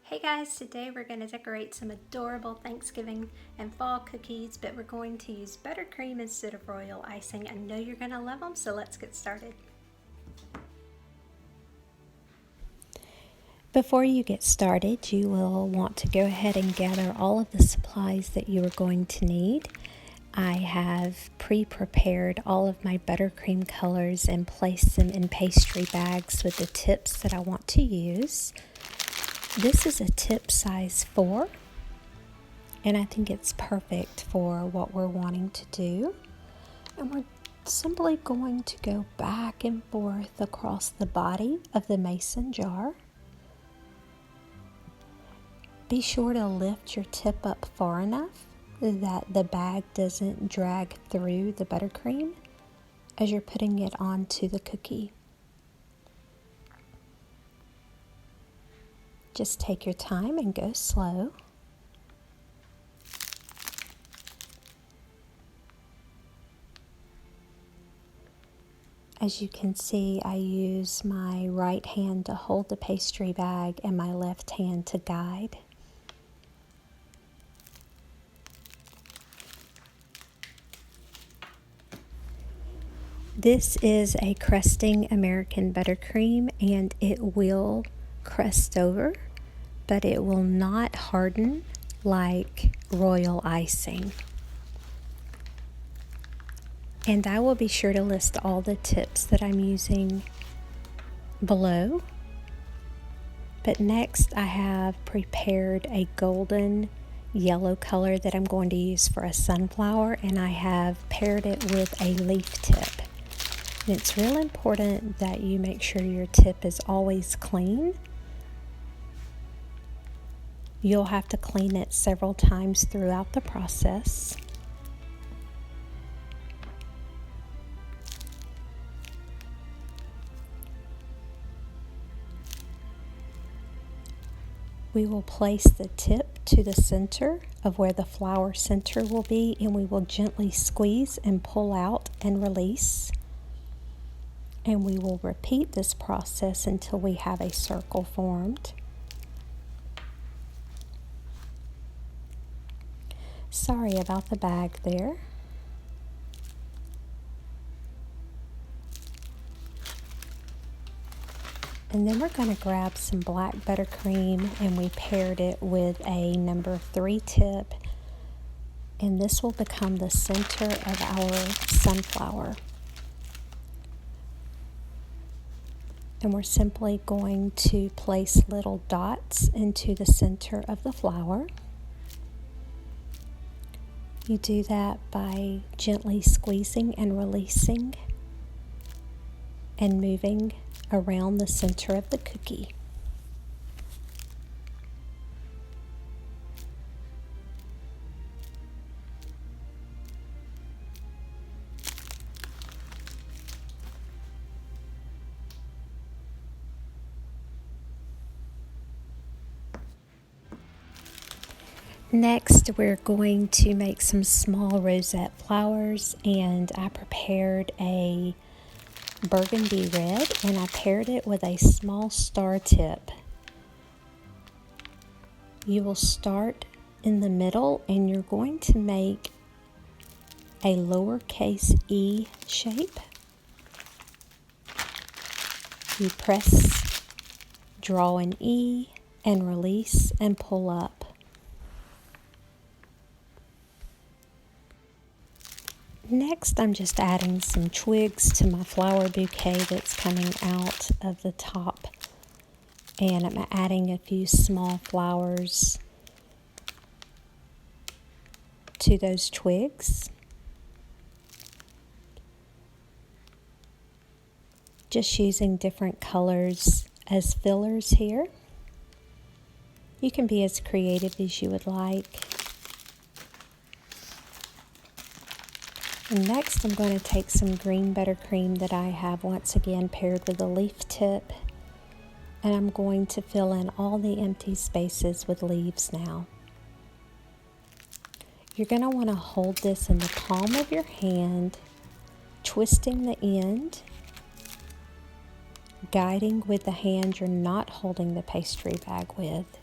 Hey guys, today we're going to decorate some adorable Thanksgiving and fall cookies, but we're going to use buttercream instead of royal icing. I know you're going to love them, so let's get started. Before you get started, you will want to go ahead and gather all of the supplies that you are going to need. I have pre-prepared all of my buttercream colors and placed them in pastry bags with the tips that I want to use. This is a tip size 4, and I think it's perfect for what we're wanting to do. And we're simply going to go back and forth across the body of the mason jar. Be sure to lift your tip up far enough that the bag doesn't drag through the buttercream as you're putting it onto the cookie. Just take your time and go slow. As you can see, I use my right hand to hold the pastry bag and my left hand to guide. This is a crusting American buttercream, and it will crust over, but it will not harden like royal icing. And I will be sure to list all the tips that I'm using below. But next I have prepared a golden yellow color that I'm going to use for a sunflower, and I have paired it with a leaf tip. And it's real important that you make sure your tip is always clean. You'll have to clean it several times throughout the process. We will place the tip to the center of where the flower center will be, and we will gently squeeze and pull out and release. And we will repeat this process until we have a circle formed. Sorry about the bag there. And then we're going to grab some black buttercream, and we paired it with a number 3 tip. And this will become the center of our sunflower. And we're simply going to place little dots into the center of the flower. You do that by gently squeezing and releasing and moving around the center of the cookie. Next, we're going to make some small rosette flowers, and I prepared a burgundy red, and I paired it with a small star tip. You will start in the middle, and you're going to make a lowercase e shape. You press, draw an E, and release and pull up. Next, I'm just adding some twigs to my flower bouquet that's coming out of the top. And I'm adding a few small flowers to those twigs. Just using different colors as fillers here. You can be as creative as you would like. And next, I'm going to take some green buttercream that I have once again paired with a leaf tip, and I'm going to fill in all the empty spaces with leaves now. You're going to want to hold this in the palm of your hand, twisting the end, guiding with the hand you're not holding the pastry bag with.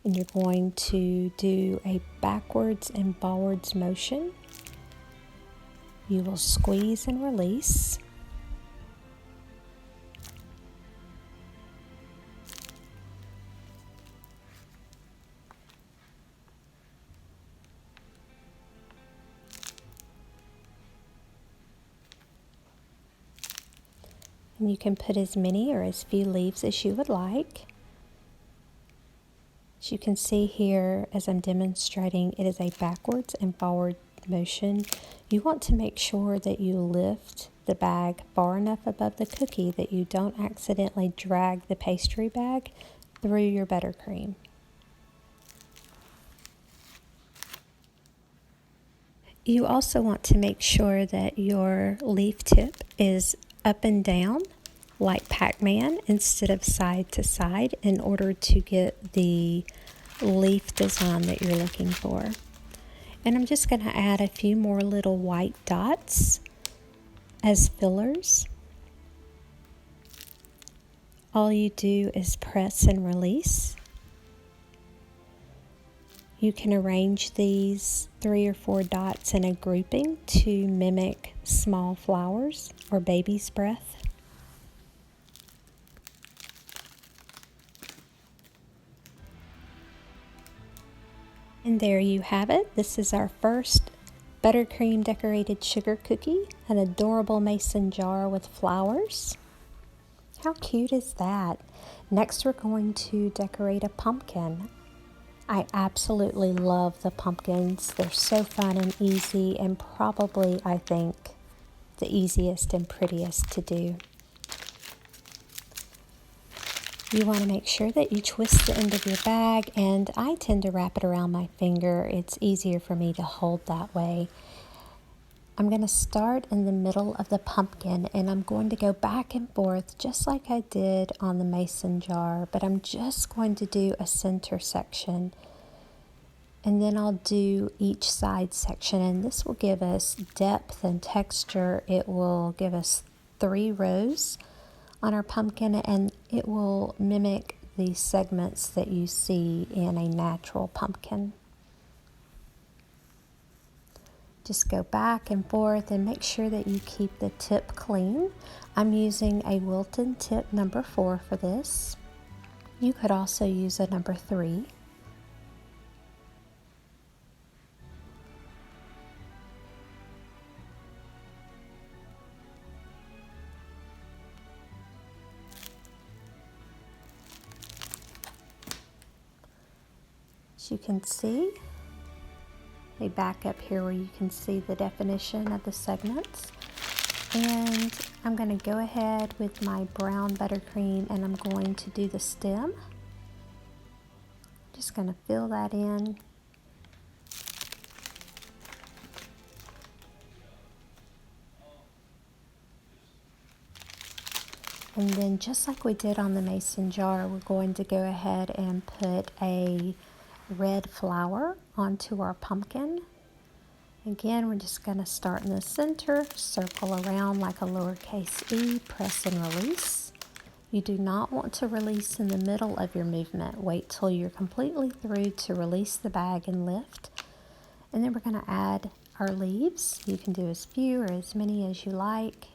and you're going to do a backwards and forwards motion. You will squeeze and release. And you can put as many or as few leaves as you would like. As you can see here, as I'm demonstrating, it is a backwards and forward motion. You want to make sure that you lift the bag far enough above the cookie that you don't accidentally drag the pastry bag through your buttercream. You also want to make sure that your leaf tip is up and down like Pac-Man instead of side to side in order to get the leaf design that you're looking for. And I'm just going to add a few more little white dots as fillers. All you do is press and release. You can arrange these 3 or 4 dots in a grouping to mimic small flowers or baby's breath. And there you have it. This is our first buttercream decorated sugar cookie, an adorable mason jar with flowers. How cute is that? Next we're going to decorate a pumpkin. I absolutely love the pumpkins. They're so fun and easy, and probably, I think, the easiest and prettiest to do. You want to make sure that you twist the end of your bag, and I tend to wrap it around my finger. It's easier for me to hold that way. I'm going to start in the middle of the pumpkin, and I'm going to go back and forth just like I did on the mason jar, but I'm just going to do a center section, and then I'll do each side section, and this will give us depth and texture. It will give us 3 rows on our pumpkin, and it will mimic the segments that you see in a natural pumpkin. Just go back and forth and make sure that you keep the tip clean. I'm using a Wilton tip number 4 for this. You could also use a number 3. As you can see, a back up here where you can see the definition of the segments. And I'm going to go ahead with my brown buttercream, and I'm going to do the stem. Just going to fill that in. And then just like we did on the mason jar, we're going to go ahead and put a red flower onto our pumpkin. Again, we're just going to start in the center, circle around like a lowercase e, press and release. You do not want to release in the middle of your movement. Wait till you're completely through to release the bag and lift. And then we're going to add our leaves. You can do as few or as many as you like.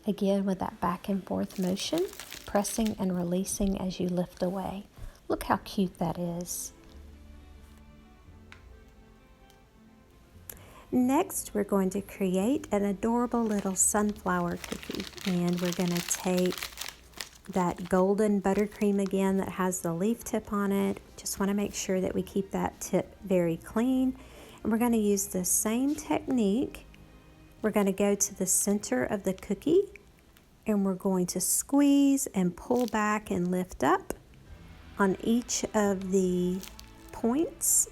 Again, with that back and forth motion, pressing and releasing as you lift away. Look how cute that is. Next, we're going to create an adorable little sunflower cookie. And we're going to take that golden buttercream again that has the leaf tip on it. Just want to make sure that we keep that tip very clean. And we're going to use the same technique. We're going to go to the center of the cookie, and we're going to squeeze and pull back and lift up on each of the points.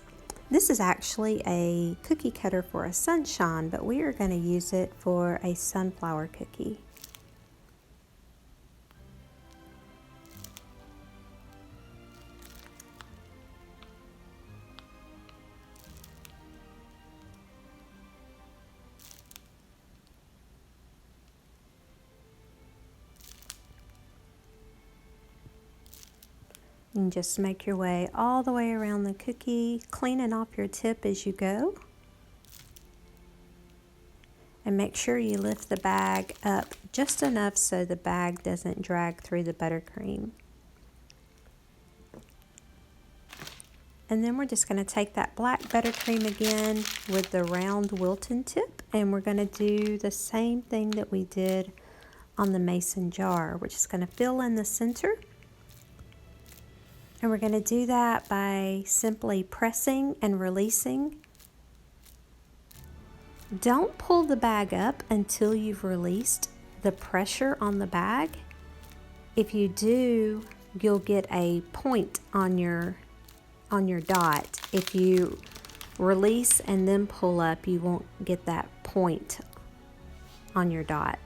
This is actually a cookie cutter for a sunshine, but we are going to use it for a sunflower cookie. And just make your way all the way around the cookie, cleaning off your tip as you go. And make sure you lift the bag up just enough so the bag doesn't drag through the buttercream. And then we're just going to take that black buttercream again with the round Wilton tip, and we're going to do the same thing that we did on the mason jar. We're just going to fill in the center, and we're going to do that by simply pressing and releasing. Don't pull the bag up until you've released the pressure on the bag. If you do, you'll get a point on your dot. If you release and then pull up, you won't get that point on your dot.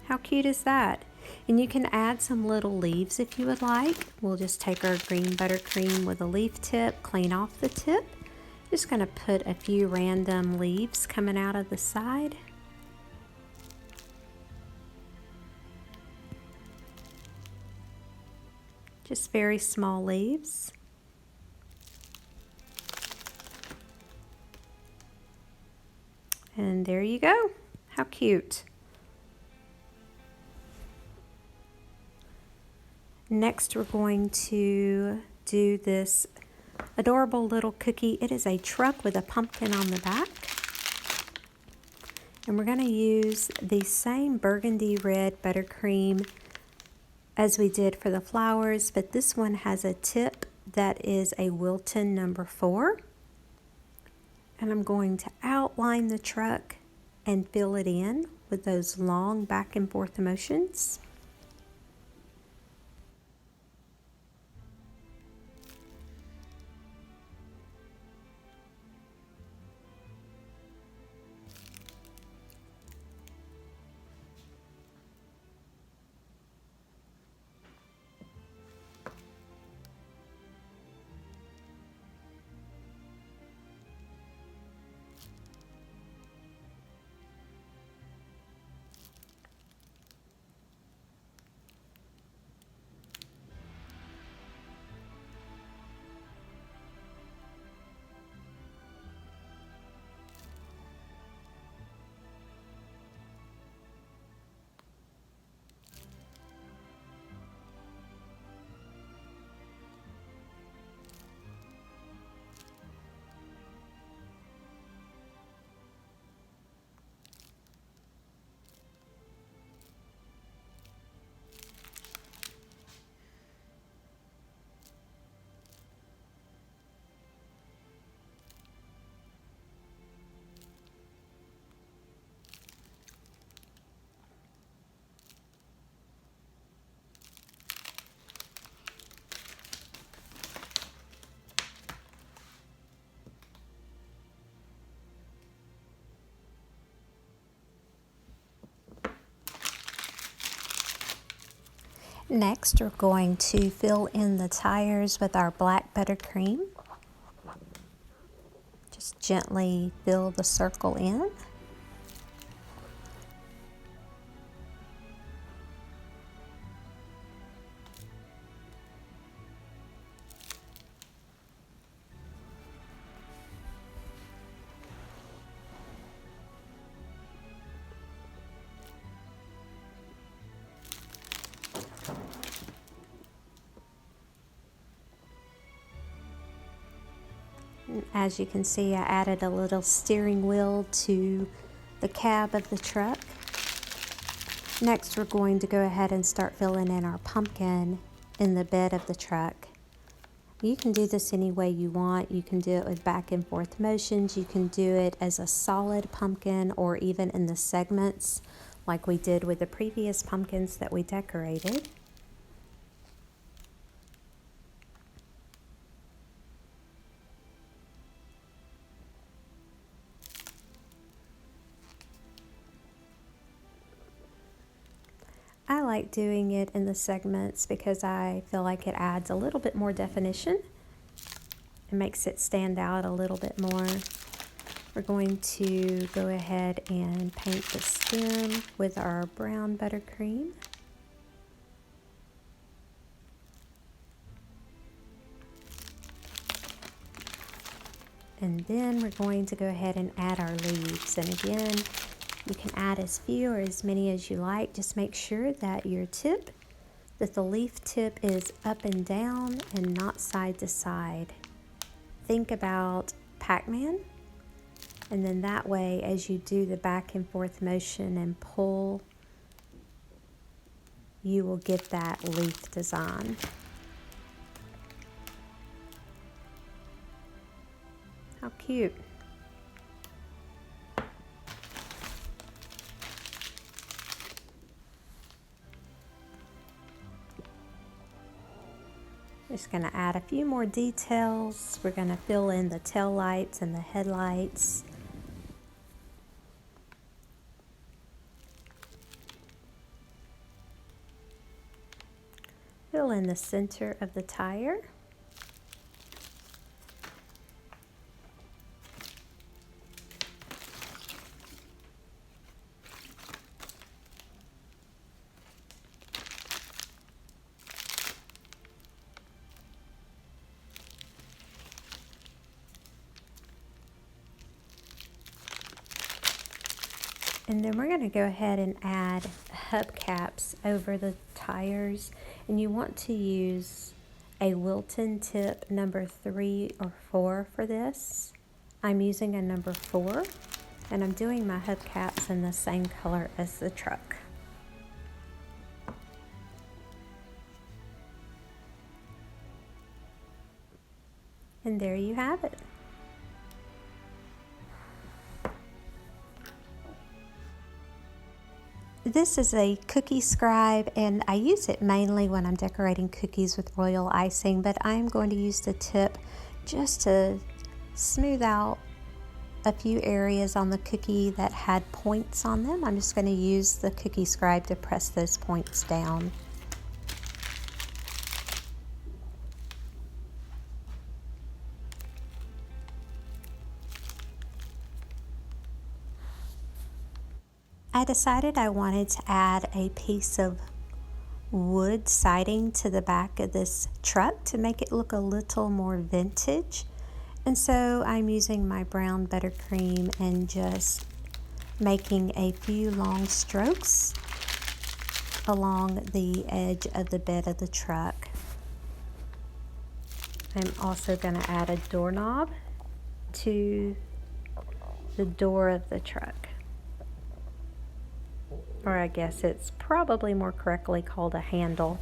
How cute is that? And you can add some little leaves if you would like. We'll just take our green buttercream with a leaf tip, clean off the tip. Just going to put a few random leaves coming out of the side. Just very small leaves. And there you go. How cute. Next, we're going to do this adorable little cookie. It is a truck with a pumpkin on the back. And we're going to use the same burgundy red buttercream as we did for the flowers, but this one has a tip that is a Wilton number 4. And I'm going to outline the truck and fill it in with those long back and forth motions. Next, we're going to fill in the tires with our black buttercream. Just gently fill the circle in. As you can see, I added a little steering wheel to the cab of the truck. Next, we're going to go ahead and start filling in our pumpkin in the bed of the truck. You can do this any way you want. You can do it with back and forth motions. You can do it as a solid pumpkin or even in the segments like we did with the previous pumpkins that we decorated. I like doing it in the segments because I feel like it adds a little bit more definition. It makes it stand out a little bit more. We're going to go ahead and paint the stem with our brown buttercream. And then we're going to go ahead and add our leaves. And again, you can add as few or as many as you like. Just make sure that that the leaf tip is up and down and not side to side. Think about Pac-Man. And then that way, as you do the back and forth motion and pull, you will get that leaf design. How cute. Just going to add a few more details. We're going to fill in the tail lights and the headlights. Fill in the center of the tire. And then we're going to go ahead and add hubcaps over the tires. And you want to use a Wilton tip number 3 or 4 for this. I'm using a number 4, and I'm doing my hubcaps in the same color as the truck. And there you have it. This is a cookie scribe, and I use it mainly when I'm decorating cookies with royal icing, but I'm going to use the tip just to smooth out a few areas on the cookie that had points on them. I'm just going to use the cookie scribe to press those points down. I decided I wanted to add a piece of wood siding to the back of this truck to make it look a little more vintage. And so I'm using my brown buttercream and just making a few long strokes along the edge of the bed of the truck. I'm also going to add a doorknob to the door of the truck. Or I guess it's probably more correctly called a handle.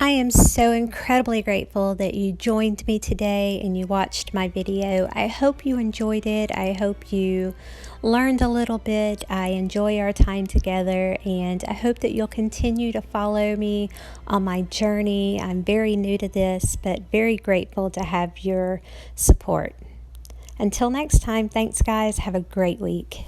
I am so incredibly grateful that you joined me today and you watched my video. I hope you enjoyed it. I hope you learned a little bit. I enjoy our time together, and I hope that you'll continue to follow me on my journey. I'm very new to this, but very grateful to have your support. Until next time, thanks guys. Have a great week.